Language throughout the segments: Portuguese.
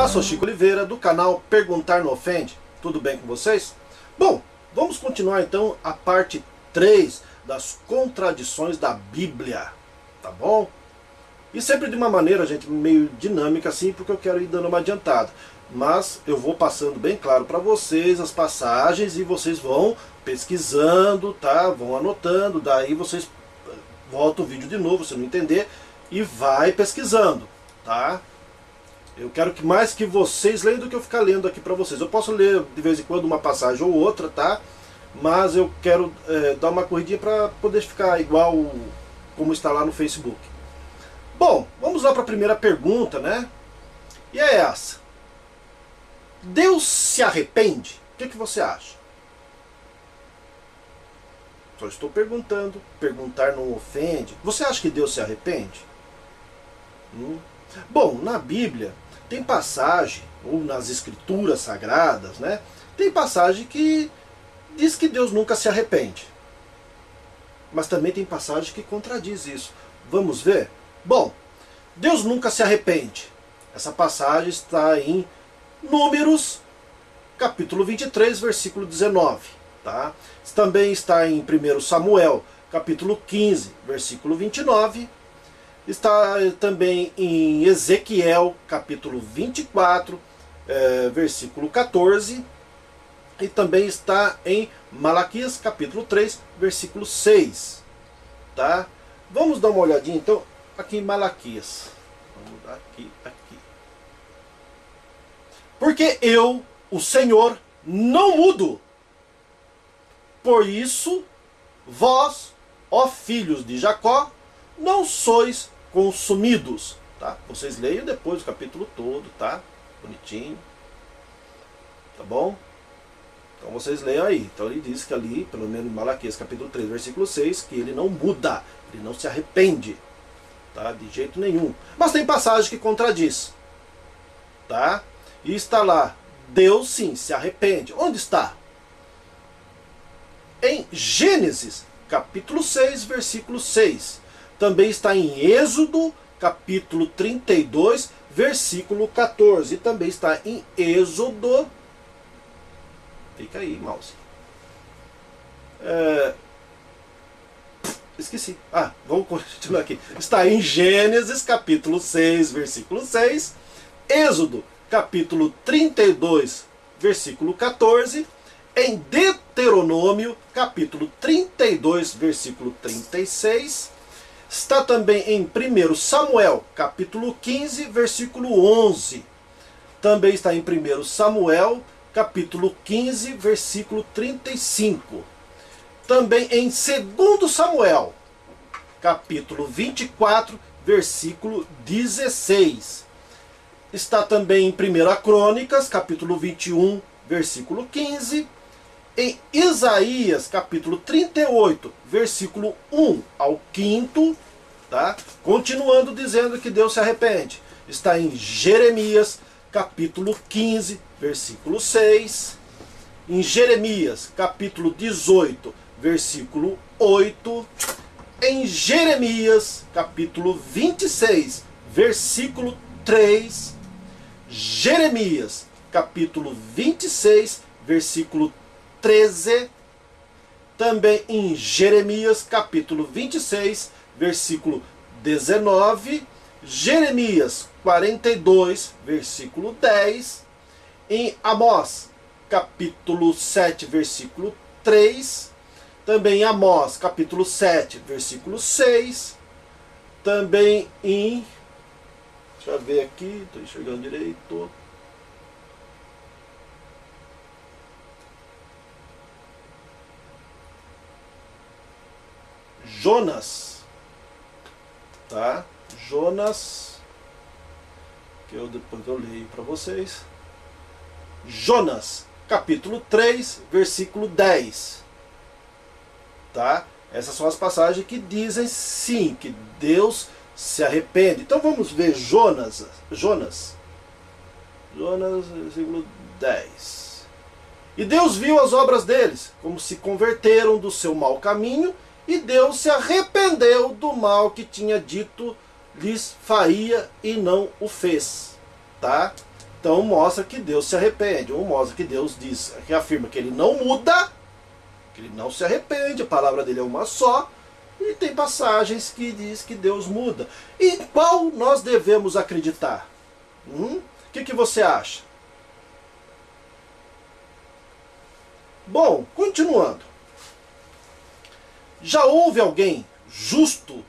Olá, sou Chico Oliveira do canal Perguntar Não Ofende. Tudo bem com vocês? Bom, vamos continuar então a parte 3 das contradições da Bíblia, tá bom? E sempre de uma maneira, gente, meio dinâmica assim, porque eu quero ir dando uma adiantada. Mas eu vou passando bem claro para vocês as passagens e vocês vão pesquisando, tá? Vão anotando, daí vocês voltam o vídeo de novo, se não entender, e vai pesquisando, tá? Eu quero que mais que vocês leiam do que eu ficar lendo aqui para vocês. Eu posso ler de vez em quando uma passagem ou outra, tá? Mas eu quero dar uma corridinha para poder ficar igual como está lá no Facebook. Bom, vamos lá para a primeira pergunta, né? E é essa. Deus se arrepende? O que você acha? Só estou perguntando. Perguntar não ofende. Você acha que Deus se arrepende? Bom, na Bíblia tem passagem, ou nas escrituras sagradas, né? Tem passagem que diz que Deus nunca se arrepende. Mas também tem passagem que contradiz isso. Vamos ver? Bom, Deus nunca se arrepende. Essa passagem está em Números, capítulo 23, versículo 19. Tá? Também está em 1 Samuel, capítulo 15, versículo 29. Está também em Ezequiel, capítulo 24, versículo 14. E também está em Malaquias, capítulo 3, versículo 6. Tá? Vamos dar uma olhadinha, então, aqui em Malaquias. Vamos dar aqui. Porque eu, o Senhor, não mudo. Por isso, vós, ó filhos de Jacó, não sois consumidos. Tá? Vocês leiam depois o capítulo todo, tá? Bonitinho. Tá bom? Então vocês leiam aí. Então ele diz que ali, pelo menos em Malaquias capítulo 3, versículo 6, que ele não muda, ele não se arrepende. Tá? De jeito nenhum. Mas tem passagem que contradiz. Tá? E está lá, Deus sim se arrepende. Onde está? Em Gênesis, capítulo 6, versículo 6. Também está em Êxodo, capítulo 32, versículo 14. E também está em Êxodo... Fica aí, mouse. Esqueci. Vamos continuar aqui. Está em Gênesis, capítulo 6, versículo 6. Êxodo, capítulo 32, versículo 14. Em Deuteronômio, capítulo 32, versículo 36. Está também em 1 Samuel, capítulo 15, versículo 11. Também está em 1 Samuel, capítulo 15, versículo 35. Também em 2 Samuel, capítulo 24, versículo 16. Está também em 1 Crônicas, capítulo 21, versículo 15. Em Isaías, capítulo 38, versículo 1 ao 5, tá? Continuando dizendo que Deus se arrepende. Está em Jeremias, capítulo 15, versículo 6. Em Jeremias, capítulo 18, versículo 8. Em Jeremias, capítulo 26, versículo 3. Jeremias, capítulo 26, versículo 13. Também em Jeremias, capítulo 26, versículo 19. Jeremias 42, versículo 10. Em Amós, capítulo 7, versículo 3. Também em Amós, capítulo 7, versículo 6. Também em... Deixa eu ver aqui, estou enxergando direito. Jonas, tá? Jonas, que depois eu leio para vocês. Jonas, capítulo 3, versículo 10. Tá? Essas são as passagens que dizem sim, que Deus se arrepende. Então vamos ver Jonas, versículo 10. E Deus viu as obras deles, como se converteram do seu mau caminho, e Deus se arrependeu do mal que tinha dito lhes faria e não o fez. Tá? Então mostra que Deus se arrepende, ou mostra que Deus diz, que afirma que ele não muda, que ele não se arrepende, a palavra dele é uma só, e tem passagens que diz que Deus muda. E qual nós devemos acreditar? O que você acha? Bom, continuando. Já houve alguém justo,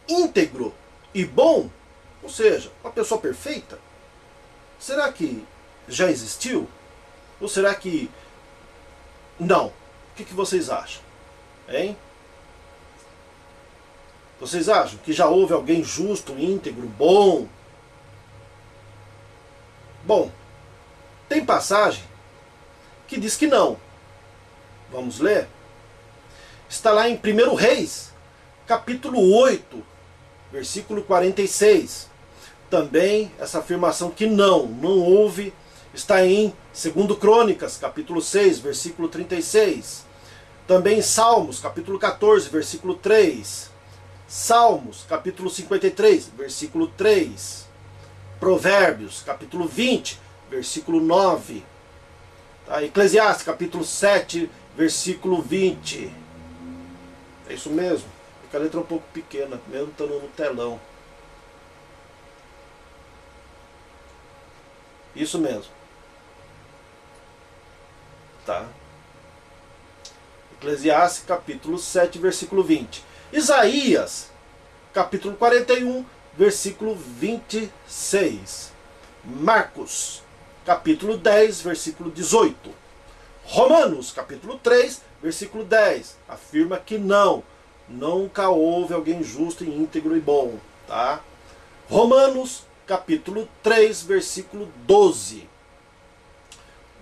íntegro e bom? Ou seja, uma pessoa perfeita? Será que já existiu? Ou será que não? O que vocês acham? Hein? Vocês acham que já houve alguém justo, íntegro, bom? Bom, tem passagem que diz que não. Vamos ler? Está lá em 1 Reis, capítulo 8, versículo 46. Também essa afirmação que não houve, está em 2 Crônicas, capítulo 6, versículo 36. Também em Salmos, capítulo 14, versículo 3. Salmos, capítulo 53, versículo 3. Provérbios, capítulo 20, versículo 9. Tá? Eclesiastes, capítulo 7, versículo 20. É isso mesmo. A letra é um pouco pequena, mesmo estando no telão. Isso mesmo. Tá? Eclesiastes, capítulo 7, versículo 20. Isaías, capítulo 41, versículo 26. Marcos, capítulo 10, versículo 18. Romanos, capítulo 3, versículo 10. Afirma que nunca houve alguém justo, íntegro e bom. Tá? Romanos, capítulo 3, versículo 12.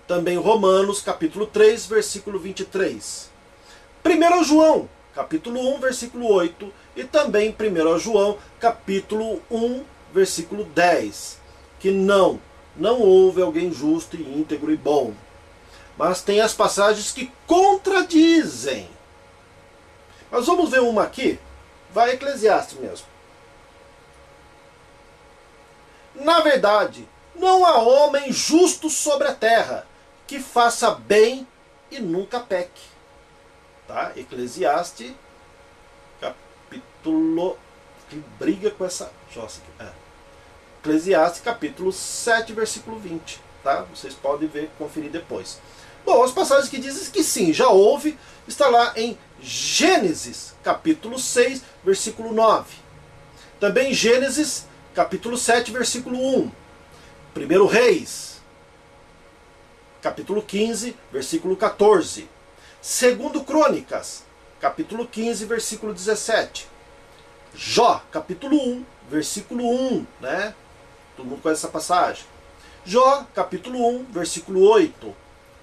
Também Romanos, capítulo 3, versículo 23. 1 João, capítulo 1, versículo 8. E também 1 João, capítulo 1, versículo 10. Que não houve alguém justo e íntegro e bom. Mas tem as passagens que contradizem. Mas vamos ver uma aqui. Vai Eclesiastes mesmo. Na verdade, não há homem justo sobre a terra que faça bem e nunca peque. Tá? Eclesiastes, capítulo... Que briga com essa... Eclesiastes, capítulo 7, versículo 20. Tá? Vocês podem ver, conferir depois. Bom, as passagens que dizem que sim, já houve, está lá em Gênesis, capítulo 6, versículo 9. Também Gênesis, capítulo 7, versículo 1. 1 Reis, capítulo 15, versículo 14. 2 Crônicas, capítulo 15, versículo 17. Jó, capítulo 1, versículo 1, né? Todo mundo conhece essa passagem. Jó, capítulo 1, versículo 8.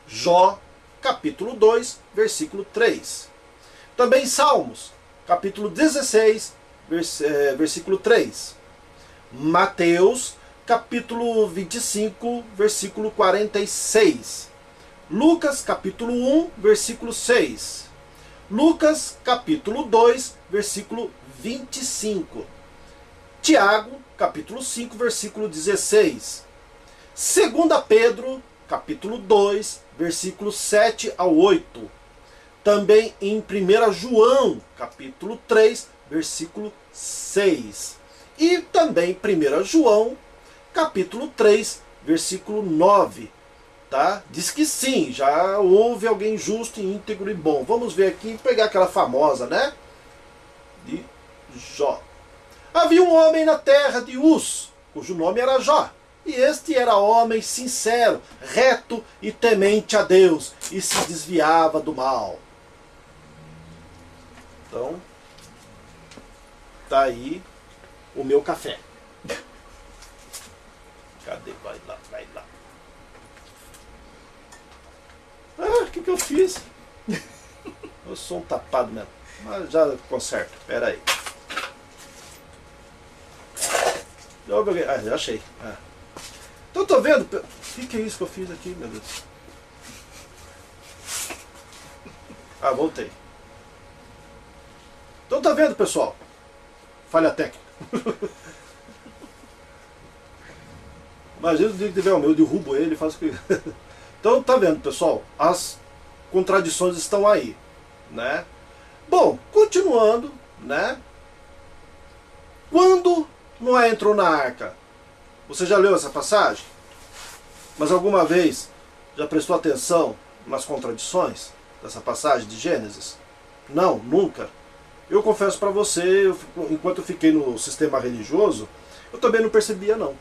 Jó, capítulo 2, versículo 3. Também Salmos, capítulo 16, versículo 3. Mateus, capítulo 25, versículo 46. Lucas, capítulo 1, versículo 6. Lucas, capítulo 2, versículo 25. Tiago, capítulo 5, versículo 16. 2 Pedro, capítulo 2, versículo 7 ao 8. Também em 1 João, capítulo 3, versículo 6. E também 1 João, capítulo 3, versículo 9. Tá? Diz que sim, já houve alguém justo, íntegro e bom. Vamos ver aqui, pegar aquela famosa, né? De Jó. Havia um homem na terra de Uz, cujo nome era Jó. E este era homem sincero, reto e temente a Deus, e se desviava do mal. Então, tá aí o meu café. Cadê? Vai lá, vai lá. Ah, o que eu fiz? Eu sou um tapado mesmo. Mas já conserto. Pera aí. Já achei. Então tô vendo. O que é isso que eu fiz aqui, meu Deus? Ah, voltei. Então tá vendo, pessoal? Falha técnica. Imagina o dia que tiver o meu, eu derrubo ele e faço o que... Então, tá vendo, pessoal? As contradições estão aí, né? Bom, continuando, né? Quando Noé entrou na arca? Você já leu essa passagem? Mas alguma vez já prestou atenção nas contradições dessa passagem de Gênesis? Não, nunca. Eu confesso para você, enquanto eu fiquei no sistema religioso, eu também não percebia não.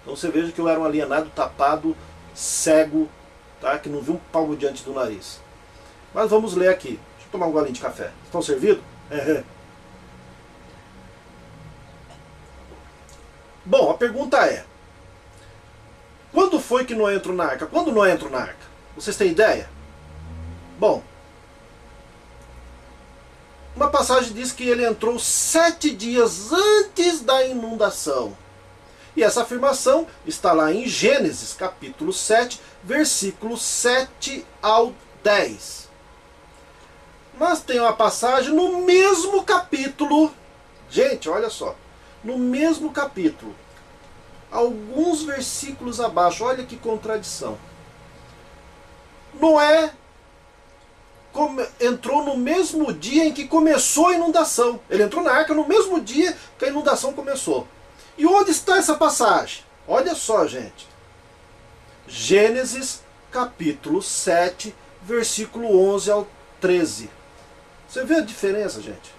Então você veja que eu era um alienado, tapado, cego, tá? Que não viu um palmo diante do nariz. Mas vamos ler aqui. Deixa eu tomar um golinho de café. Estão servidos? Bom, a pergunta é: quando foi que Noé entrou na arca? Quando Noé entrou na arca? Vocês têm ideia? Bom, uma passagem diz que ele entrou 7 dias antes da inundação. E essa afirmação está lá em Gênesis, capítulo 7, versículos 7 ao 10. Mas tem uma passagem no mesmo capítulo. Gente, olha só. No mesmo capítulo, alguns versículos abaixo, olha que contradição. Noé entrou no mesmo dia em que começou a inundação. Ele entrou na arca no mesmo dia que a inundação começou. E onde está essa passagem? Olha só, gente. Gênesis, capítulo 7, versículo 11 ao 13. Você vê a diferença, gente?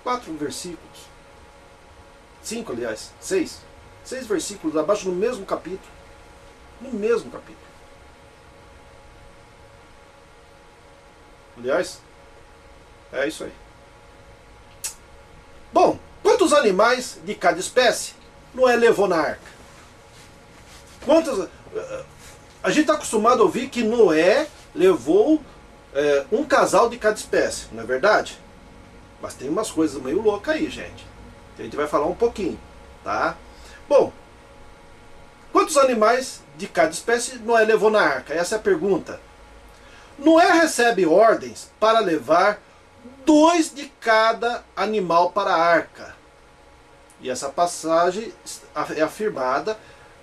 4 versículos. 5, aliás. 6. 6 versículos abaixo no mesmo capítulo. No mesmo capítulo. Aliás, é isso aí. Bom, quantos animais de cada espécie Noé levou na arca? Quantos? A gente está acostumado a ouvir que Noé levou um casal de cada espécie, não é verdade? Mas tem umas coisas meio loucas aí, gente. A gente vai falar um pouquinho, tá? Bom, quantos animais de cada espécie Noé levou na arca? Essa é a pergunta. Noé recebe ordens para levar 2 de cada animal para a arca. E essa passagem é afirmada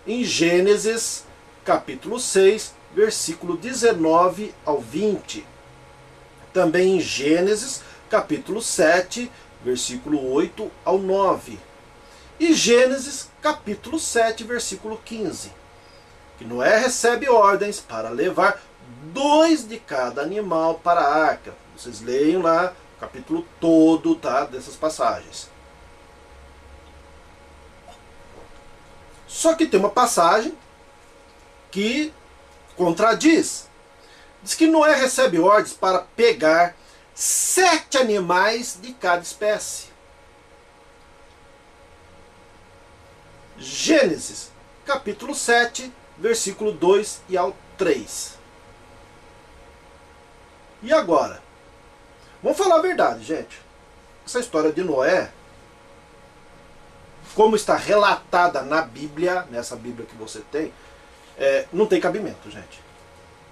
em Gênesis, capítulo 6, versículo 19 ao 20. Também em Gênesis, capítulo 7, versículo 8 ao 9. E Gênesis, capítulo 7, versículo 15. Que Noé recebe ordens para levar 2 de cada animal para a arca. Vocês leiam lá o capítulo todo, tá, dessas passagens. Só que tem uma passagem que contradiz. Diz que Noé recebe ordens para pegar 7 animais de cada espécie. Gênesis, capítulo 7, versículo 2 e ao 3. E agora? Vamos falar a verdade, gente. Essa história de Noé, como está relatada na Bíblia, nessa Bíblia que você tem, não tem cabimento, gente.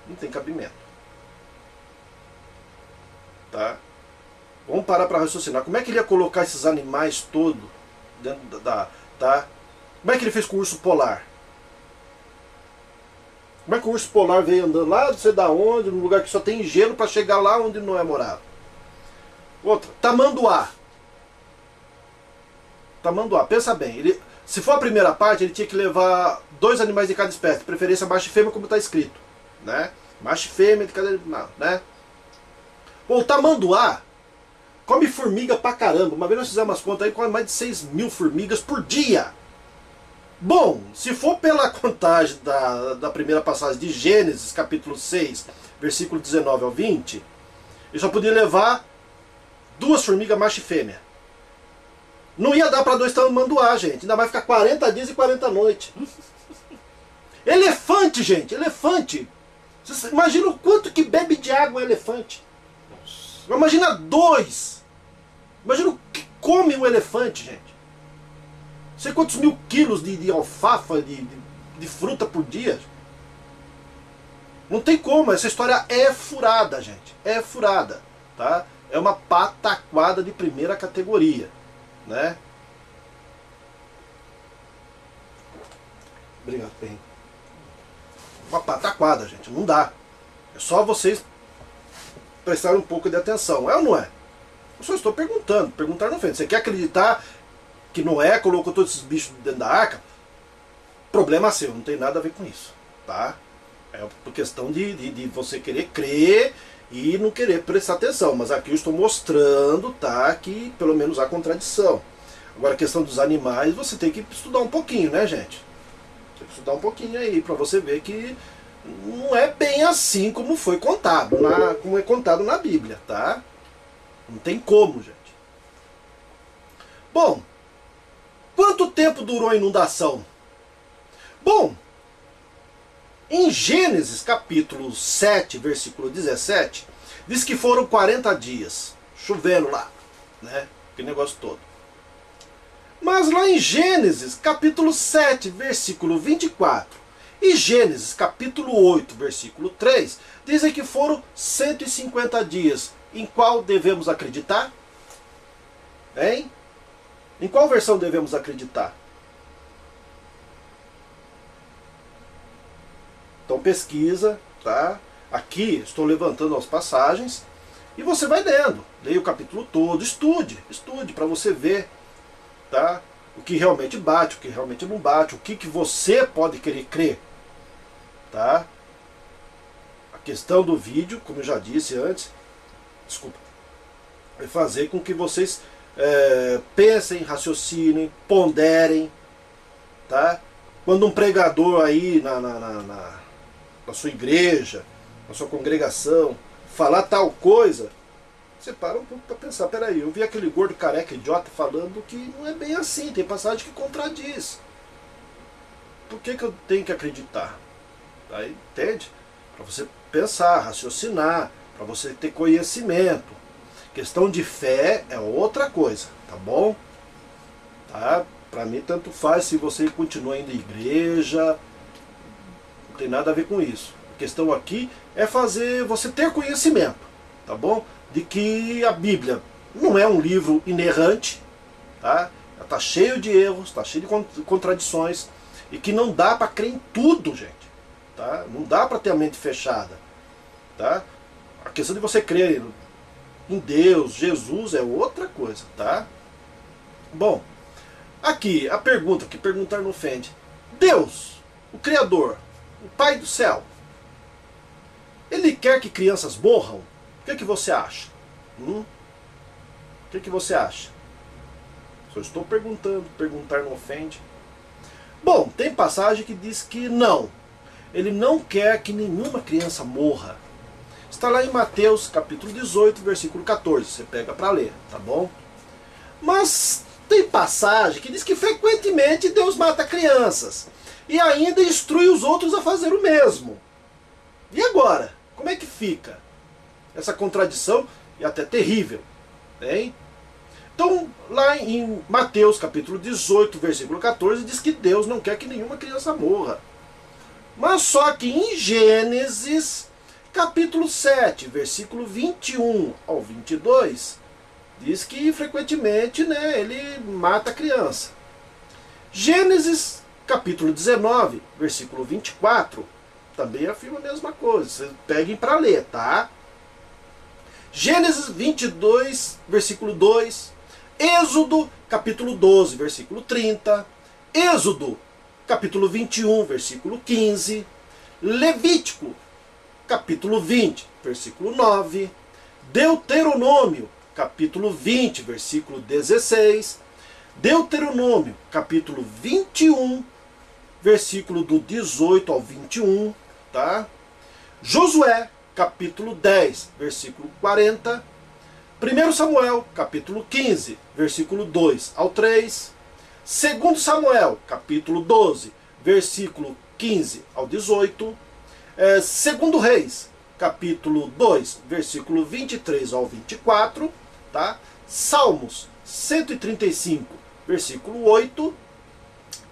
Não tem cabimento. Tá? Vamos parar para raciocinar. Como é que ele ia colocar esses animais todos dentro tá? Como é que ele fez com o urso polar? Como é que o urso polar veio andando lá, não sei da onde, num lugar que só tem gelo, para chegar lá onde Noé morava? Outra, tamanduá. Tamanduá, pensa bem, se for a primeira parte, ele tinha que levar 2 animais de cada espécie, de preferência macho e fêmea, como está escrito, né? Macho e fêmea de cada animal, né? Bom, o tamanduá come formiga pra caramba. Uma vez nós fizemos umas contas aí, come mais de 6.000 formigas por dia. Bom, se for pela contagem da primeira passagem de Gênesis, capítulo 6, versículo 19 ao 20, ele só podia levar 2 formigas macho e fêmea. Não ia dar para 2 tamanduá, gente. Ainda vai ficar 40 dias e 40 noites. Elefante, gente, elefante. Você imagina o quanto que bebe de água um elefante. Imagina 2. Imagina o que come um elefante, gente. Não sei quantos mil quilos de alfafa, de fruta por dia. Não tem como, essa história é furada, gente. É furada, tá? É uma pataquada de primeira categoria, né? Obrigado, bem. Uma pataquada, gente, não dá. É só vocês prestarem um pouco de atenção, é ou não é? Eu só estou perguntando, perguntar não ofende. Você quer acreditar que Noé colocou todos esses bichos dentro da arca? Problema seu, não tem nada a ver com isso, tá? É por questão de você querer crer e não querer prestar atenção. Mas aqui eu estou mostrando, tá, que pelo menos há contradição. Agora a questão dos animais, você tem que estudar um pouquinho, né, gente? Tem que estudar um pouquinho aí para você ver que não é bem assim como foi contado, como é contado na Bíblia, tá? Não tem como, gente. Bom, quanto tempo durou a inundação? Bom, em Gênesis capítulo 7, versículo 17, diz que foram 40 dias, chovendo lá, né? Aquele negócio todo. Mas lá em Gênesis capítulo 7, versículo 24, e Gênesis capítulo 8, versículo 3, dizem que foram 150 dias. Em qual devemos acreditar? Hein? Em qual versão devemos acreditar? Então pesquisa, tá? Aqui estou levantando as passagens e você vai lendo. Leia o capítulo todo, estude para você ver, tá? O que realmente bate, o que realmente não bate, o que você pode querer crer, tá? A questão do vídeo, como eu já disse antes, desculpa, é fazer com que vocês pensem, raciocinem, ponderem, tá? Quando um pregador aí na sua igreja, na sua congregação, falar tal coisa, você para um pouco para pensar, peraí, eu vi aquele gordo careca idiota falando que não é bem assim, tem passagem que contradiz. Por que eu tenho que acreditar? Aí, entende? Para você pensar, raciocinar, para você ter conhecimento. Questão de fé é outra coisa, tá bom? Tá? Para mim tanto faz se você continua indo à igreja, não tem nada a ver com isso. A questão aqui é fazer você ter conhecimento, tá bom? De que a Bíblia não é um livro inerrante, tá? Ela está cheio de erros, está cheio de contradições e que não dá para crer em tudo, gente, tá? Não dá para ter a mente fechada, tá? A questão de você crer em Deus, Jesus é outra coisa, tá? Bom, aqui a pergunta, que perguntar não ofende. Deus, o Criador, o Pai do céu, Ele quer que crianças morram? O que você acha? O que você acha? Só estou perguntando, perguntar não ofende. Bom, tem passagem que diz que não. Ele não quer que nenhuma criança morra. Está lá em Mateus capítulo 18, versículo 14. Você pega para ler, tá bom? Mas tem passagem que diz que frequentemente Deus mata crianças. E ainda instrui os outros a fazer o mesmo. E agora? Como é que fica? Essa contradição é até terrível. Hein? Então, lá em Mateus capítulo 18, versículo 14, diz que Deus não quer que nenhuma criança morra. Mas só que em Gênesis capítulo 7, versículo 21 ao 22, diz que frequentemente, né, ele mata a criança. Gênesis capítulo 19, versículo 24, também afirma a mesma coisa. Vocês peguem para ler, tá? Gênesis 22, versículo 2, Êxodo capítulo 12, versículo 30, Êxodo capítulo 21, versículo 15, Levítico capítulo 20, versículo 9, Deuteronômio capítulo 20, versículo 16, Deuteronômio capítulo 21, versículo do 18 ao 21, tá? Josué capítulo 10, versículo 40, 1 Samuel capítulo 15, versículo 2 ao 3, 2 Samuel capítulo 12, versículo 15 ao 18, 2 Reis capítulo 2, versículo 23 ao 24, tá? Salmos 135, versículo 8,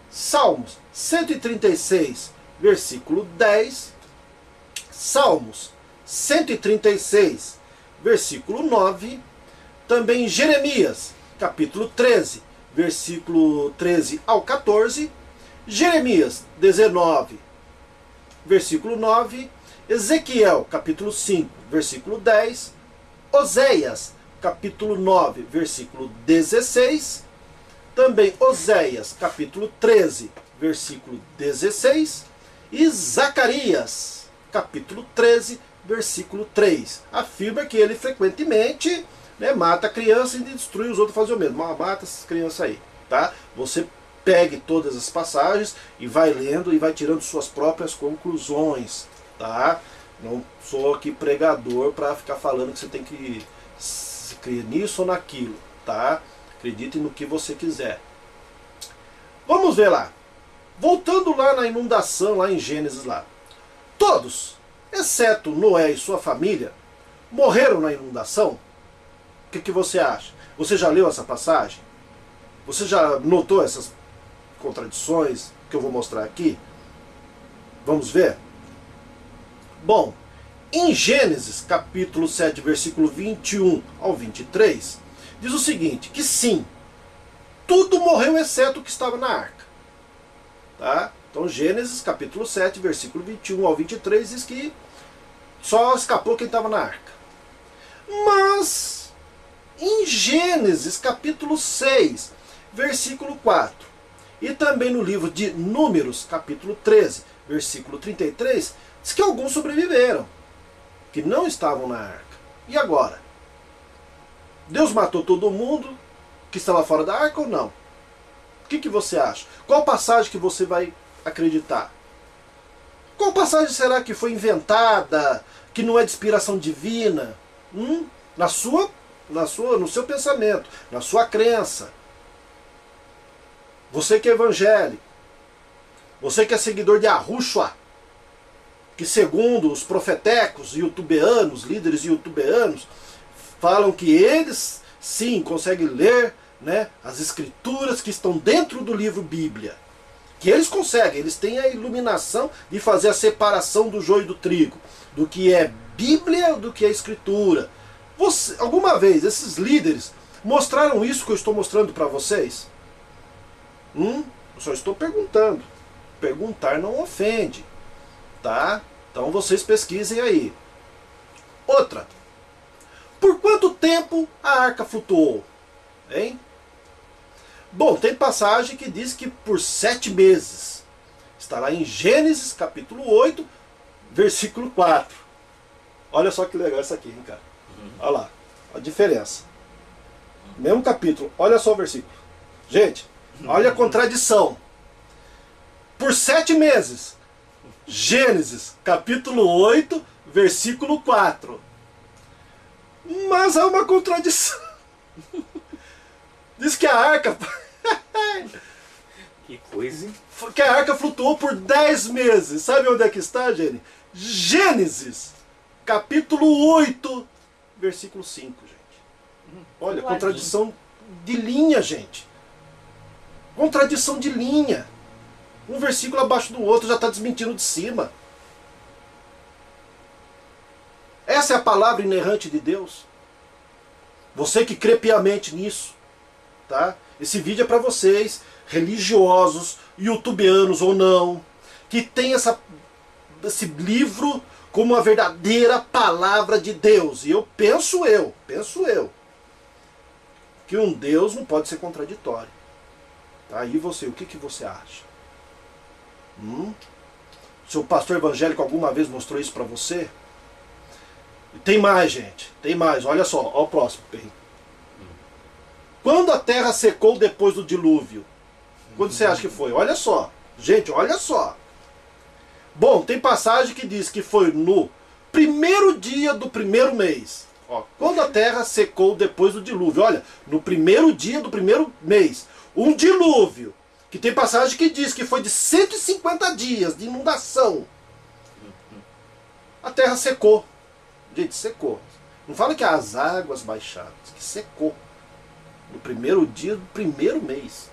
Salmos 136, versículo 10, Salmos 136, versículo 9, também Jeremias, capítulo 13, versículo 13 ao 14, Jeremias 19, versículo 9, Ezequiel capítulo 5, versículo 10, Oséias capítulo 9, versículo 16, também Oséias capítulo 13, versículo 16 e Zacarias capítulo 13, versículo 3. Afirma que ele frequentemente, né, mata a criança e destrui os outros, fazem o mesmo. Mata essas crianças aí, tá? Você pegue todas as passagens e vai lendo e vai tirando suas próprias conclusões, tá? Não sou aqui pregador para ficar falando que você tem que crer nisso ou naquilo, tá? Acredite no que você quiser. Vamos ver lá. Voltando lá na inundação, lá em Gênesis lá. Todos, exceto Noé e sua família, morreram na inundação? O que você acha? Você já leu essa passagem? Você já notou essas contradições que eu vou mostrar aqui? Vamos ver? Bom, em Gênesis capítulo 7, versículo 21 ao 23, diz o seguinte, que sim, tudo morreu exceto o que estava na arca. Tá? Então Gênesis capítulo 7, versículo 21 ao 23 diz que só escapou quem estava na arca. Mas em Gênesis capítulo 6, versículo 4, e também no livro de Números capítulo 13, versículo 33, diz que alguns sobreviveram, que não estavam na arca. E agora? Deus matou todo mundo que estava fora da arca ou não? O que você acha? Qual passagem que você vai acreditar? Qual passagem será que foi inventada, que não é de inspiração divina? No seu pensamento, na sua crença. Você que é evangélico, você que é seguidor de Yahushua, que segundo os profetecos youtubeanos, líderes youtubeanos, falam que eles sim conseguem ler, né, as escrituras que estão dentro do livro Bíblia. Que eles conseguem, eles têm a iluminação de fazer a separação do joio e do trigo, do que é Bíblia do que é escritura. Alguma vez esses líderes mostraram isso que eu estou mostrando para vocês? Eu só estou perguntando. Perguntar não ofende, tá? Então vocês pesquisem aí. Outra. Por quanto tempo a arca flutuou? Hein? Bom, tem passagem que diz que por 7 meses. Está lá em Gênesis capítulo 8, versículo 4. Olha só que legal isso aqui, hein, cara? Olha lá, a diferença. Mesmo capítulo, olha só o versículo. Gente, olha a contradição. Por 7 meses. Gênesis capítulo 8, versículo 4. Mas há uma contradição. Diz que a arca... Que coisa, hein? Que a arca flutuou por 10 meses. Sabe onde é que está, Gênesis? Gênesis capítulo 8, versículo 5, gente. Olha, contradição de linha, gente. Contradição de linha. Um versículo abaixo do outro já está desmentindo de cima. Essa é a palavra inerrante de Deus. Você que crê piamente nisso, tá? Esse vídeo é para vocês, religiosos, youtubeanos ou não, que tem esse livro como a verdadeira palavra de Deus. E eu penso que um Deus não pode ser contraditório. Tá? E você, o que você acha? Seu pastor evangélico alguma vez mostrou isso para você? E tem mais, gente. Tem mais. Olha só. Olha o próximo. Quando a terra secou depois do dilúvio? Quando você acha que foi? Olha só. Gente, olha só. Bom, tem passagem que diz que foi no primeiro dia do primeiro mês. Ó, quando a terra secou depois do dilúvio. Olha, no primeiro dia do primeiro mês. Um dilúvio. Que tem passagem que diz que foi de 150 dias de inundação. A terra secou. Gente, secou. Não fala que as águas baixaram. Diz que secou. No primeiro dia do primeiro mês.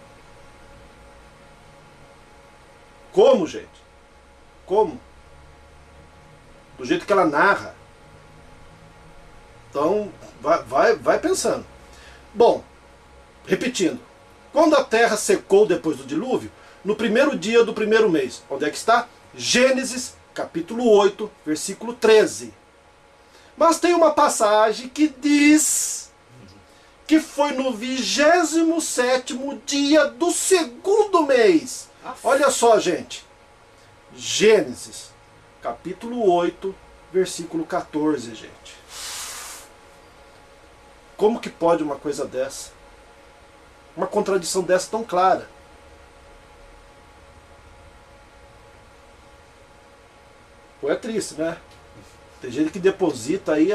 Como, gente? Como? Do jeito que ela narra. Então, vai pensando. Bom, repetindo. Quando a terra secou depois do dilúvio, no primeiro dia do primeiro mês. Onde é que está? Gênesis, capítulo 8, versículo 13. Mas tem uma passagem que diz que foi no 27º dia do segundo mês. Olha só, gente. Gênesis, capítulo 8, versículo 14, gente. Como que pode uma coisa dessa? Uma contradição dessa tão clara. Pô, é triste, né? Tem gente que deposita aí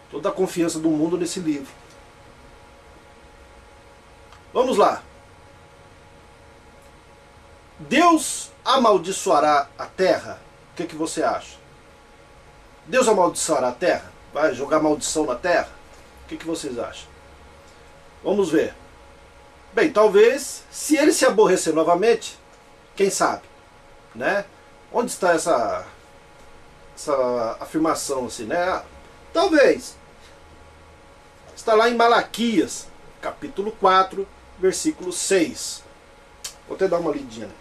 toda a confiança do mundo nesse livro. Vamos lá. Deus amaldiçoará a terra? O que você acha? Deus amaldiçoará a terra? Vai jogar maldição na terra? O que vocês acham? Vamos ver. Bem, talvez, se ele se aborrecer novamente, quem sabe, né? Onde está essa afirmação assim, né? Talvez. Está lá em Malaquias, capítulo 4, versículo 6. Vou até dar uma lidinha aqui.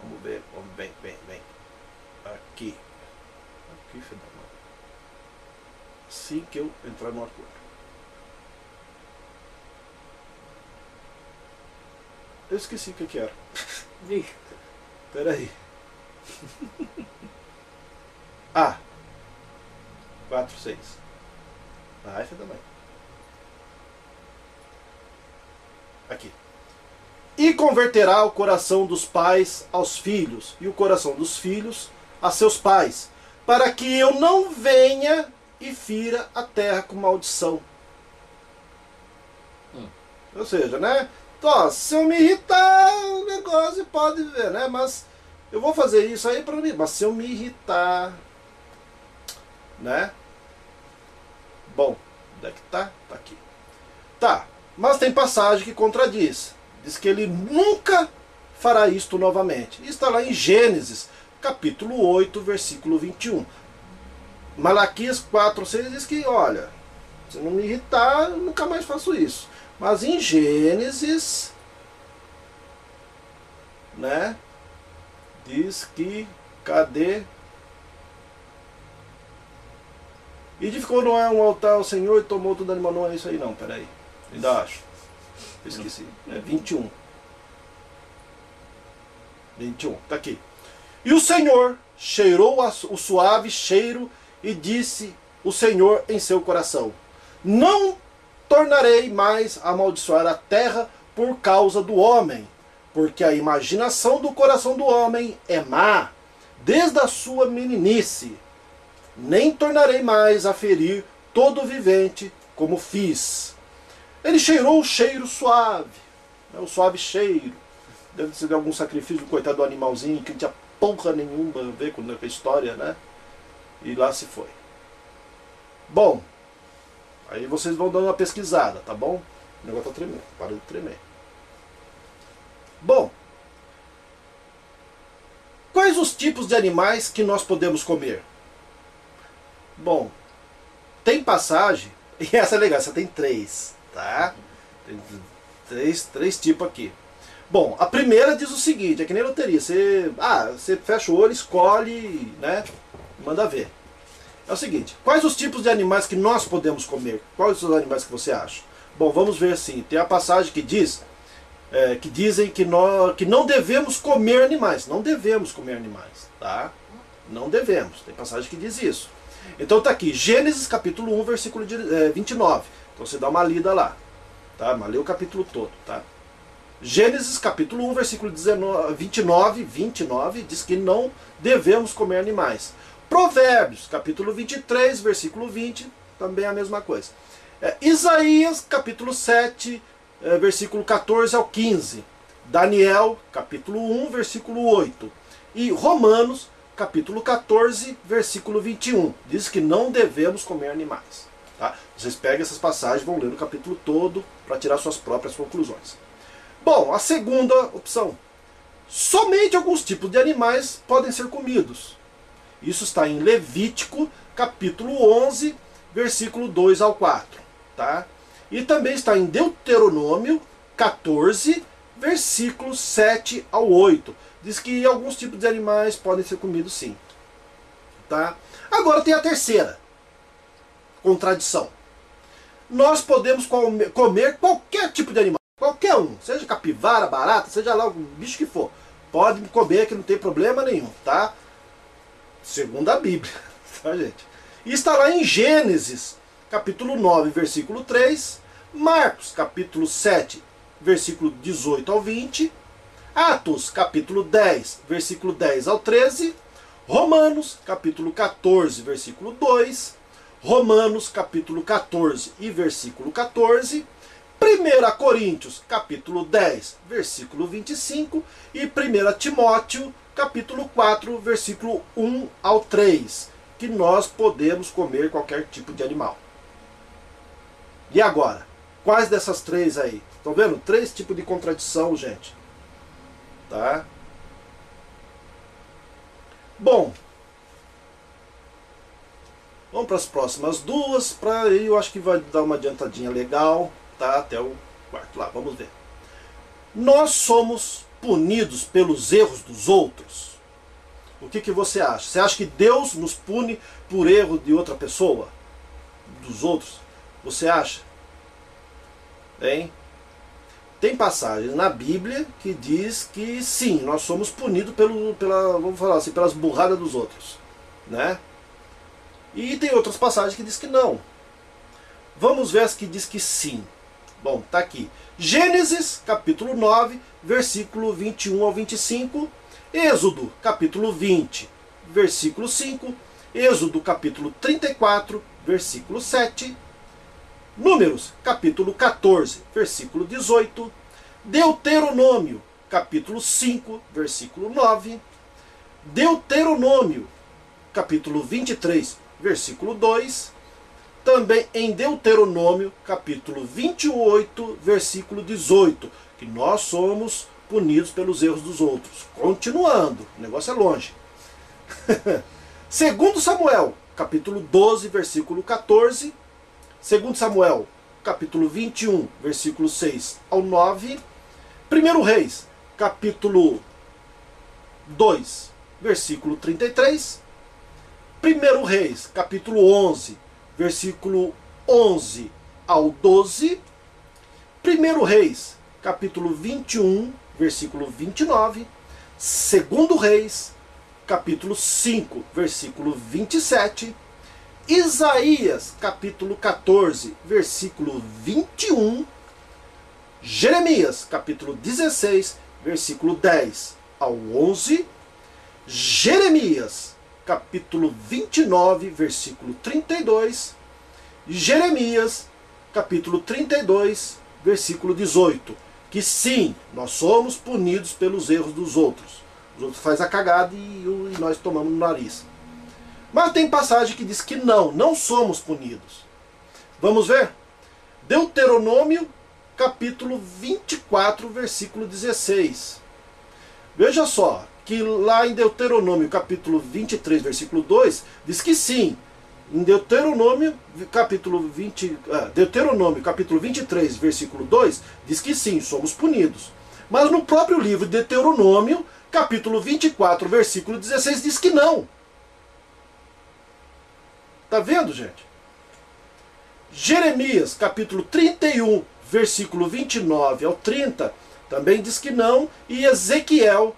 Vamos ver, vamos bem. Aqui. Aqui, filho da mãe. Assim que eu entrar no acordo. Eu esqueci o que era. Peraí. 4, 6. Ai, filho da mãe. Aqui. E converterá o coração dos pais aos filhos, e o coração dos filhos a seus pais, para que eu não venha e fira a terra com maldição. Ou seja, né? Então, se eu me irritar, o negócio pode ver, né? Mas eu vou fazer isso aí para mim. Mas se eu me irritar, né? Bom, onde é que tá? Tá aqui. Tá, mas tem passagem que contradiz. Diz que ele nunca fará isto novamente. Isso está lá em Gênesis, capítulo 8, versículo 21. Malaquias 4, 6 diz que, olha, se não me irritar, eu nunca mais faço isso. Mas em Gênesis, né, diz que, cadê? Edificou Noé um altar ao Senhor e tomou todo animal. Não é isso aí não, peraí. Ainda acho. Eu esqueci. É 21. 21, tá aqui. E o Senhor cheirou o suave cheiro e disse o Senhor em seu coração: não tornarei mais a amaldiçoar a terra por causa do homem, porque a imaginação do coração do homem é má, desde a sua meninice. Nem tornarei mais a ferir todo vivente como fiz. Ele cheirou o cheiro suave, né, o suave cheiro. Deve ser de algum sacrifício do coitado do animalzinho, que não tinha porra nenhuma a ver com a história, né? E lá se foi. Bom, aí vocês vão dando uma pesquisada, tá bom? O negócio tá tremendo, para de tremer. Bom, quais os tipos de animais que nós podemos comer? Bom, tem passagem, e essa é legal, essa tem 3, tá? Tem três tipos aqui. Bom, a primeira diz o seguinte, é que nem loteria, você fecha o olho, escolhe, né, manda ver. É o seguinte, quais os tipos de animais que nós podemos comer? Quais os animais que você acha? Bom, vamos ver assim, tem a passagem que diz, que dizem que não devemos comer animais. Não devemos comer animais, tá? Não devemos, tem passagem que diz isso. Então tá aqui, Gênesis capítulo 1, versículo 29. Então você dá uma lida lá, tá? Mas lê o capítulo todo, tá? Gênesis capítulo 1, versículo 29 diz que não devemos comer animais. Provérbios capítulo 23, versículo 20, também a mesma coisa. Isaías capítulo 7, versículo 14 ao 15. Daniel capítulo 1, versículo 8. E Romanos capítulo 14, versículo 21. Diz que não devemos comer animais. Tá? Vocês pegam essas passagens e vão ler o capítulo todo para tirar suas próprias conclusões. Bom, a segunda opção. Somente alguns tipos de animais podem ser comidos. Isso está em Levítico capítulo 11, versículo 2 ao 4. Tá? E também está em Deuteronômio 14, versículos 7 ao 8. Diz que alguns tipos de animais podem ser comidos sim. Tá? Agora tem a terceira contradição. Nós podemos comer qualquer tipo de animal. Qualquer um. Seja capivara, barata, seja lá o bicho que for. Pode comer que não tem problema nenhum. Tá? Segundo a Bíblia. Tá, gente? E está lá em Gênesis, capítulo 9, versículo 3. Marcos, capítulo 7, versículo 18 ao 20. Atos, capítulo 10, versículo 10 ao 13. Romanos, capítulo 14, versículo 2. Romanos, capítulo 14 e versículo 14. 1 Coríntios, capítulo 10, versículo 25. E 1 Timóteo, capítulo 4, versículo 1 ao 3. Que nós podemos comer qualquer tipo de animal. E agora? Quais dessas três aí? Estão vendo? 3 tipos de contradição, gente. Tá? Bom, vamos para as próximas duas. Para aí eu acho que vai dar uma adiantadinha legal, tá? Até o quarto lá, vamos ver. Nós somos punidos pelos erros dos outros. O que você acha? Você acha que Deus nos pune por erro de outra pessoa? Dos outros? Você acha? Hein? Tem passagens na Bíblia que diz que sim, nós somos punidos vamos falar assim, pelas burradas dos outros, né? E tem outras passagens que diz que não. Vamos ver as que diz que sim. Bom, tá aqui. Gênesis, capítulo 9, versículo 21 ao 25. Êxodo, capítulo 20, versículo 5. Êxodo, capítulo 34, versículo 7. Números, capítulo 14, versículo 18. Deuteronômio, capítulo 5, versículo 9. Deuteronômio, capítulo 23, versículo 2. Também em Deuteronômio, capítulo 28, versículo 18. Que nós somos punidos pelos erros dos outros. Continuando, o negócio é longe. Segundo Samuel, capítulo 12, versículo 14. Segundo Samuel, capítulo 21, versículo 6 ao 9. 1 Reis, capítulo 2, versículo 33. 1 Reis, capítulo 11, versículo 11 ao 12. 1 Reis, capítulo 21, versículo 29. 2 Reis, capítulo 5, versículo 27. Isaías, capítulo 14, versículo 21. Jeremias, capítulo 16, versículo 10 ao 11. Jeremias, capítulo 29, versículo 32. Jeremias, capítulo 32, versículo 18. Que sim, nós somos punidos pelos erros dos outros. Os outros fazem a cagada e nós tomamos no nariz. Mas tem passagem que diz que não somos punidos. Vamos ver? Deuteronômio, capítulo 24, versículo 16. Veja só, que lá em Deuteronômio, capítulo 23, versículo 2, diz que sim. Em Deuteronômio, capítulo 23, versículo 2, diz que sim, somos punidos. Mas no próprio livro de Deuteronômio, capítulo 24, versículo 16, diz que não. Tá vendo, gente? Jeremias, capítulo 31, versículo 29 ao 30, também diz que não. E Ezequiel,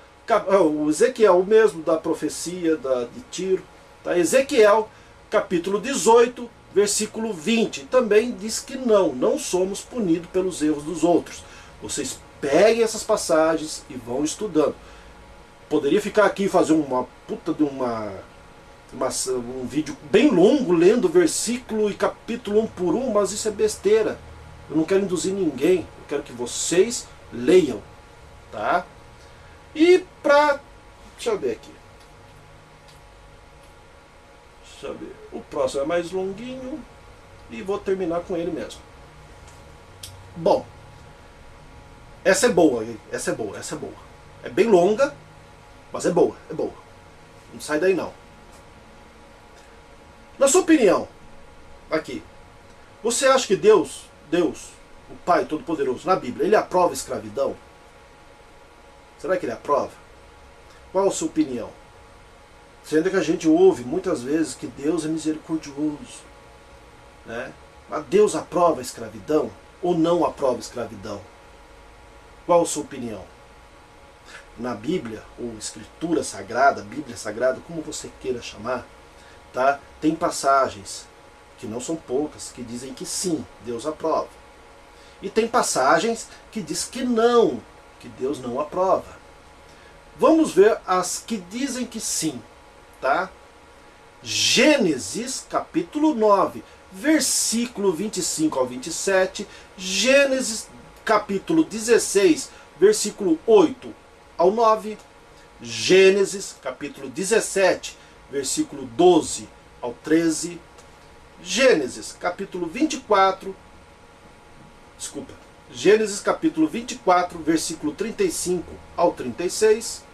o Ezequiel mesmo da profecia de Tiro, tá? Ezequiel, capítulo 18, versículo 20, também diz que não somos punidos pelos erros dos outros. Vocês peguem essas passagens e vão estudando. Poderia ficar aqui e fazer uma puta de um vídeo bem longo, lendo versículo e capítulo um por um, mas isso é besteira. Eu não quero induzir ninguém, eu quero que vocês leiam, tá? E deixa eu ver aqui. Deixa eu ver. O próximo é mais longuinho e vou terminar com ele mesmo. Bom, essa é boa, essa é boa. É bem longa, mas é boa. Não sai daí não. Na sua opinião, aqui, você acha que Deus Deus, o Pai Todo-Poderoso, na Bíblia, ele aprova a escravidão? Será que ele aprova? Qual a sua opinião? Sendo que a gente ouve muitas vezes que Deus é misericordioso, né? Mas Deus aprova a escravidão ou não aprova a escravidão? Qual a sua opinião? Na Bíblia, ou Escritura Sagrada, Bíblia Sagrada, como você queira chamar, tá? Tem passagens, que não são poucas, que dizem que sim, Deus aprova. E tem passagens que diz que não, que Deus não aprova. Vamos ver as que dizem que sim, tá? Gênesis capítulo 9, versículo 25 ao 27, Gênesis capítulo 16, versículo 8 ao 9, Gênesis capítulo 17, versículo 12 ao 13, Gênesis capítulo 24, Gênesis capítulo 24, versículo 35 ao 36,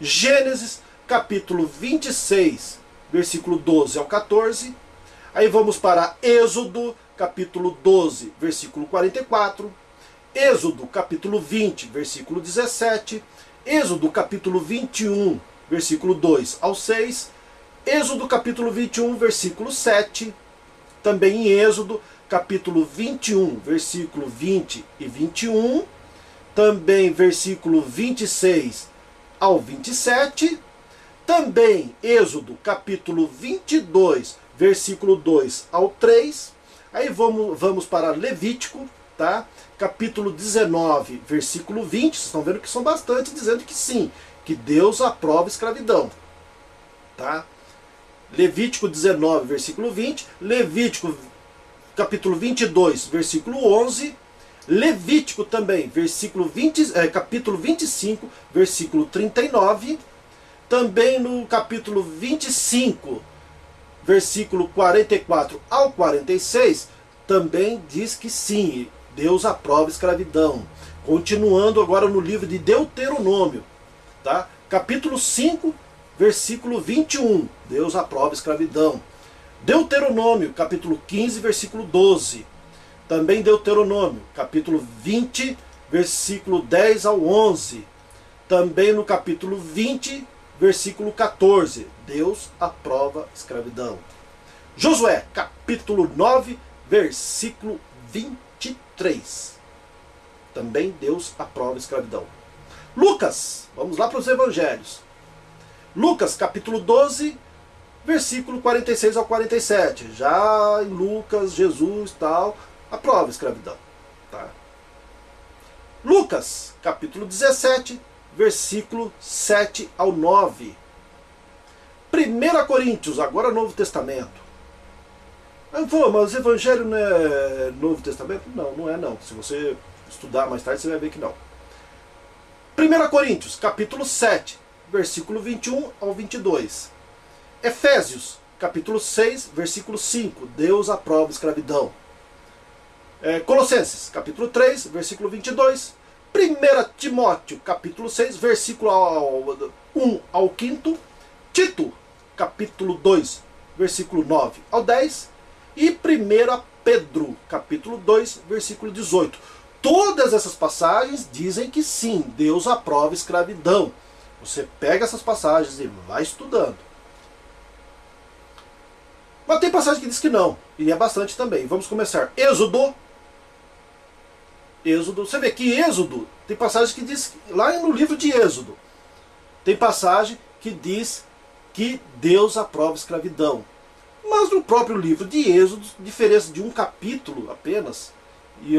Gênesis capítulo 26, versículo 12 ao 14, aí vamos para Êxodo capítulo 12, versículo 44, Êxodo capítulo 20, versículo 17, Êxodo capítulo 21, versículo 2 ao 6, Êxodo capítulo 21, versículo 7, também em Êxodo capítulo 21, versículo 20 e 21, também versículo 26 ao 27, também Êxodo capítulo 22, versículo 2 ao 3, aí vamos para Levítico, tá? Capítulo 19, versículo 20, vocês estão vendo que são bastante dizendo que sim, que Deus aprova a escravidão, tá? Levítico 19, versículo 20, Levítico capítulo 22, versículo 11, Levítico também, capítulo 25, versículo 39, também no capítulo 25, versículo 44 ao 46, também diz que sim, Deus aprova a escravidão. Continuando agora no livro de Deuteronômio, tá? Capítulo 5, versículo 21, Deus aprova a escravidão. Deuteronômio, capítulo 15, versículo 12. Também Deuteronômio, capítulo 20, versículo 10 ao 11. Também no capítulo 20, versículo 14, Deus aprova a escravidão. Josué, capítulo 9, versículo 23. Também Deus aprova a escravidão. Lucas, vamos lá para os evangelhos. Lucas, capítulo 12, versículo 46 ao 47. Já em Lucas, Jesus tal, aprova a escravidão. Tá? Lucas, capítulo 17, versículo 7 ao 9. 1 Coríntios, agora Novo Testamento. Mas o Evangelho não é Novo Testamento? Não, não é não. Se você estudar mais tarde, você vai ver que não. 1 Coríntios, capítulo 7, versículo 21 ao 22. Efésios, capítulo 6, versículo 5. Deus aprova a escravidão. Colossenses, capítulo 3, versículo 22. 1 Timóteo, capítulo 6, versículo 1 ao 5. Tito, capítulo 2, versículo 9 ao 10. E 1 Pedro, capítulo 2, versículo 18. Todas essas passagens dizem que sim, Deus aprova a escravidão. Você pega essas passagens e vai estudando. Mas tem passagem que diz que não, e é bastante também. Vamos começar. Êxodo. Você vê que Êxodo, tem passagem que diz, lá no livro de Êxodo, tem passagem que diz que Deus aprova a escravidão. Mas no próprio livro de Êxodo, diferença de um capítulo apenas, e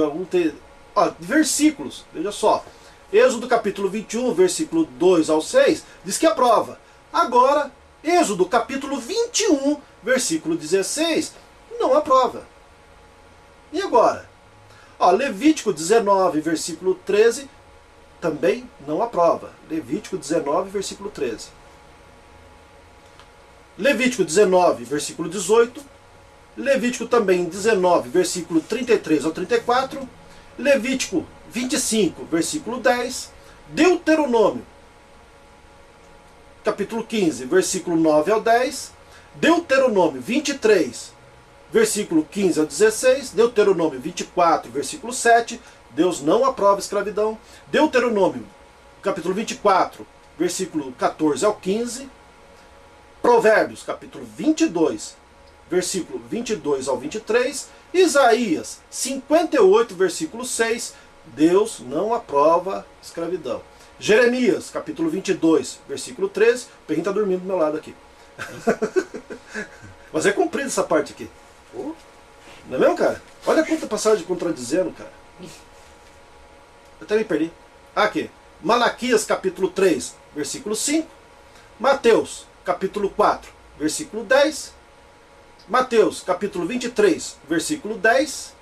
versículos, veja só. Êxodo capítulo 21, versículo 2 ao 6, diz que aprova. Agora, Êxodo capítulo 21, versículo 16, não aprova. E agora? Levítico 19, versículo 13, também não aprova. Levítico 19, versículo 13. Levítico 19, versículo 18. Levítico também 19, versículo 33 ao 34. Levítico 25, versículo 10. Deuteronômio, capítulo 15, versículo 9 ao 10. Deuteronômio 23, versículo 15 a 16, Deuteronômio 24, versículo 7, Deus não aprova a escravidão, Deuteronômio, capítulo 24, versículo 14 ao 15, Provérbios, capítulo 22, versículo 22 ao 23, Isaías 58, versículo 6, Deus não aprova escravidão. Jeremias, capítulo 22, versículo 13, o Perrinho está dormindo do meu lado aqui. Mas é cumprido essa parte aqui. Não é mesmo, cara? Olha quanta passagem contradizendo, cara. Eu até me perdi. Aqui. Malaquias, capítulo 3, versículo 5. Mateus, capítulo 4, versículo 10. Mateus, capítulo 23, versículo 10.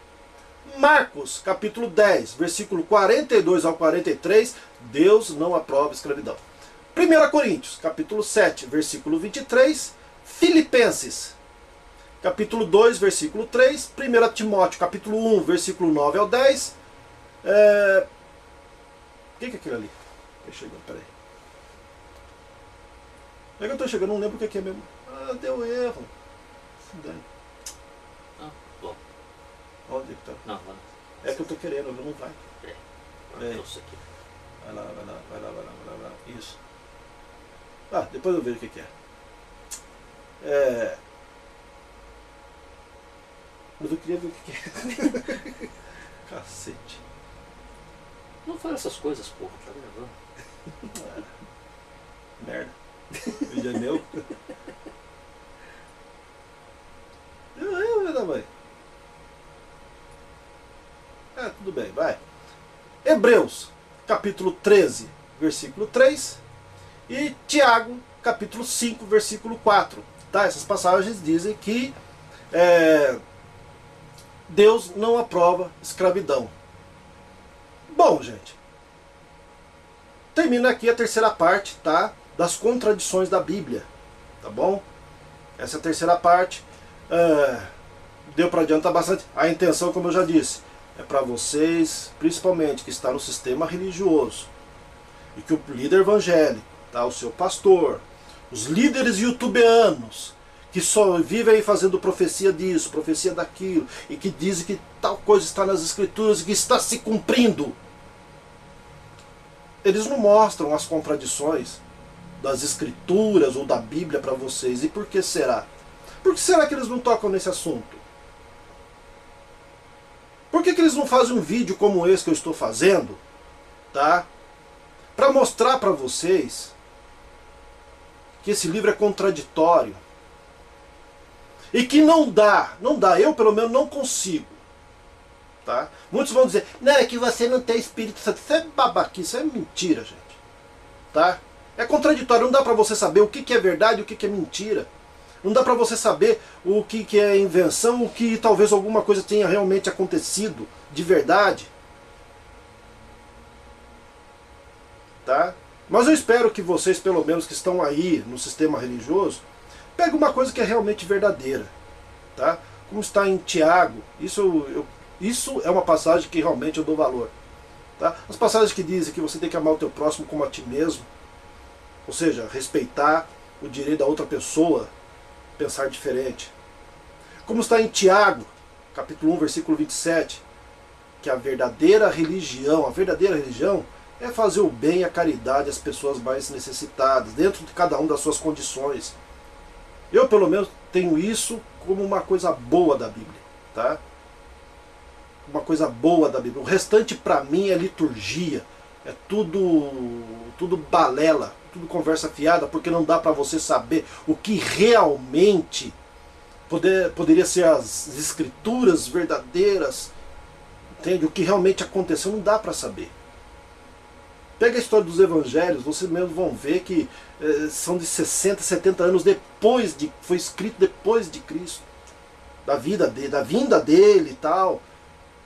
Marcos, capítulo 10, versículo 42 ao 43. Deus não aprova a escravidão. 1 Coríntios, capítulo 7, versículo 23. Filipenses, capítulo 2, versículo 3. 1 Timóteo, capítulo 1, versículo 9 ao 10. O que é aquilo ali? Peraí. É que eu estou chegando, não lembro o que é mesmo. Deu erro. Bom. Onde é que tá? Não. É que eu estou querendo, não vai. Isso aqui. Vai lá. Isso. Depois eu vejo o que é. Mas eu queria ver o que é. Cacete. Não fala essas coisas, porra, tá gravando. Merda. O vídeo é meu. Mãe. Tudo bem, vai. Hebreus, capítulo 13, versículo 3. E Tiago, capítulo 5, versículo 4. Tá? Essas passagens dizem que Deus não aprova escravidão. Bom, gente. Termina aqui a terceira parte, tá? Das contradições da Bíblia. Tá bom? Essa é a terceira parte. Deu para adiantar bastante. A intenção, como eu já disse, é para vocês, principalmente que está no sistema religioso, e que o líder evangélico, tá? O seu pastor, os líderes youtubianos, que só vivem aí fazendo profecia disso, profecia daquilo, e que dizem que tal coisa está nas escrituras e que está se cumprindo. Eles não mostram as contradições das escrituras ou da Bíblia para vocês. E por que será? Por que será que eles não tocam nesse assunto? Por que eles não fazem um vídeo como esse que eu estou fazendo, tá? Para mostrar para vocês que esse livro é contraditório. E que não dá, eu pelo menos não consigo. Tá? Muitos vão dizer, não, é que você não tem Espírito Santo. Isso é babaquice, isso é mentira, gente. Tá? É contraditório, não dá para você saber o que é verdade e o que é mentira. Não dá para você saber o que é invenção, o que talvez alguma coisa tenha realmente acontecido de verdade. Tá? Mas eu espero que vocês, pelo menos que estão aí no sistema religioso, peguem uma coisa que é realmente verdadeira. Tá? Como está em Tiago, isso é uma passagem que realmente eu dou valor. Tá? As passagens que dizem que você tem que amar o teu próximo como a ti mesmo, ou seja, respeitar o direito da outra pessoa, pensar diferente. Como está em Tiago, capítulo 1, versículo 27, que a verdadeira religião é fazer o bem e a caridade às pessoas mais necessitadas, dentro de cada um das suas condições. Eu, pelo menos, tenho isso como uma coisa boa da Bíblia. Tá? Uma coisa boa da Bíblia. O restante para mim é liturgia, é tudo balela, tudo conversa fiada, porque não dá para você saber o que realmente poderia ser as escrituras verdadeiras, entende? O que realmente aconteceu não dá para saber. Pega a história dos evangelhos, vocês mesmos vão ver que são de 60, 70 anos depois foi escrito depois de Cristo, da vinda dele e tal.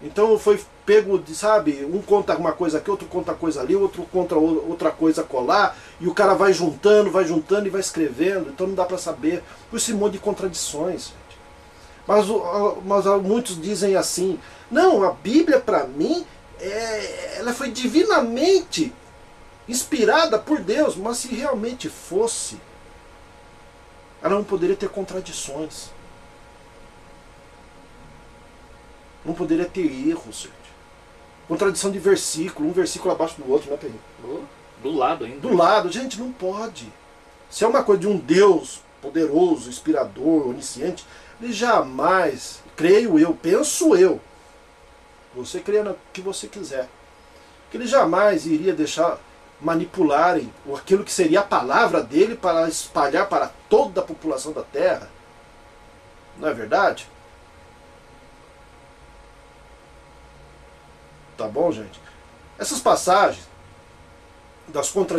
Então foi pego de, sabe, um conta uma coisa aqui, outro conta coisa ali, outro conta outra coisa colar, e o cara vai juntando e vai escrevendo, então não dá para saber, por esse monte de contradições, gente. Mas muitos dizem assim, não, a Bíblia para mim, ela foi divinamente inspirada por Deus, mas se realmente fosse, ela não poderia ter contradições. Não poderia ter erros, gente. Contradição de versículo, um versículo abaixo do outro, né, Pedro? Do lado ainda. Do lado, gente, não pode. Se é uma coisa de um Deus poderoso, inspirador, onisciente, ele jamais, creio eu, penso eu, você crê no que você quiser, que ele jamais iria deixar manipularem aquilo que seria a palavra dele para espalhar para toda a população da Terra. Não é verdade? Tá bom, gente? Essas passagens,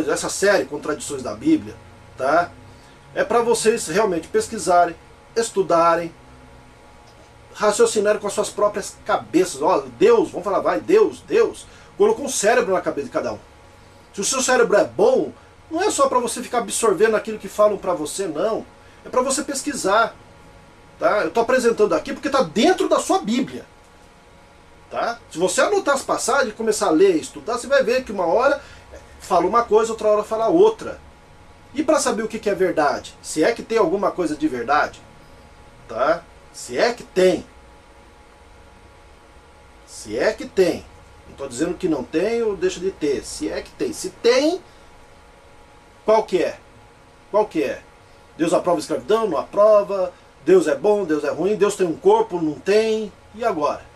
essa série Contradições da Bíblia, tá? É para vocês realmente pesquisarem, estudarem, raciocinarem com as suas próprias cabeças. Ó, Deus, vamos falar, vai, Deus colocou um cérebro na cabeça de cada um. Se o seu cérebro é bom, não é só para você ficar absorvendo aquilo que falam para você, não. É para você pesquisar. Tá? Eu estou apresentando aqui porque está dentro da sua Bíblia. Tá? Se você anotar as passagens e começar a ler e estudar, você vai ver que uma hora fala uma coisa, outra hora fala outra. E para saber o que é verdade? Se é que tem alguma coisa de verdade, tá? Se é que tem. Se é que tem. Não estou dizendo que não tem ou deixa de ter. Se é que tem. Se tem, qual que é? Qual que é? Deus aprova a escravidão? Não aprova? Deus é bom? Deus é ruim? Deus tem um corpo? Não tem? E agora?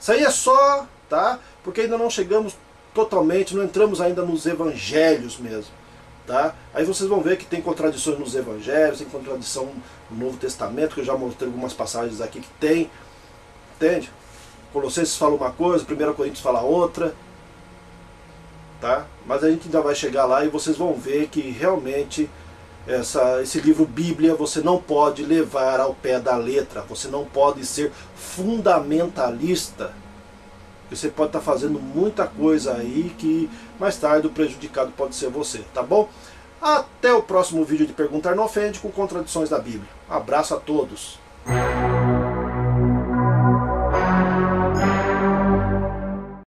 Isso aí é só, tá? Porque ainda não chegamos totalmente, não entramos ainda nos evangelhos mesmo. Tá? Aí vocês vão ver que tem contradições nos evangelhos, tem contradição no Novo Testamento, que eu já mostrei algumas passagens aqui que tem. Entende? Colossenses fala uma coisa, 1 Coríntios fala outra. Tá? Mas a gente ainda vai chegar lá e vocês vão ver que realmente esse livro Bíblia você não pode levar ao pé da letra. Você não pode ser fundamentalista. Você pode estar fazendo muita coisa aí que mais tarde o prejudicado pode ser você, tá bom? Até o próximo vídeo de Perguntar Não Ofende com Contradições da Bíblia. Abraço a todos.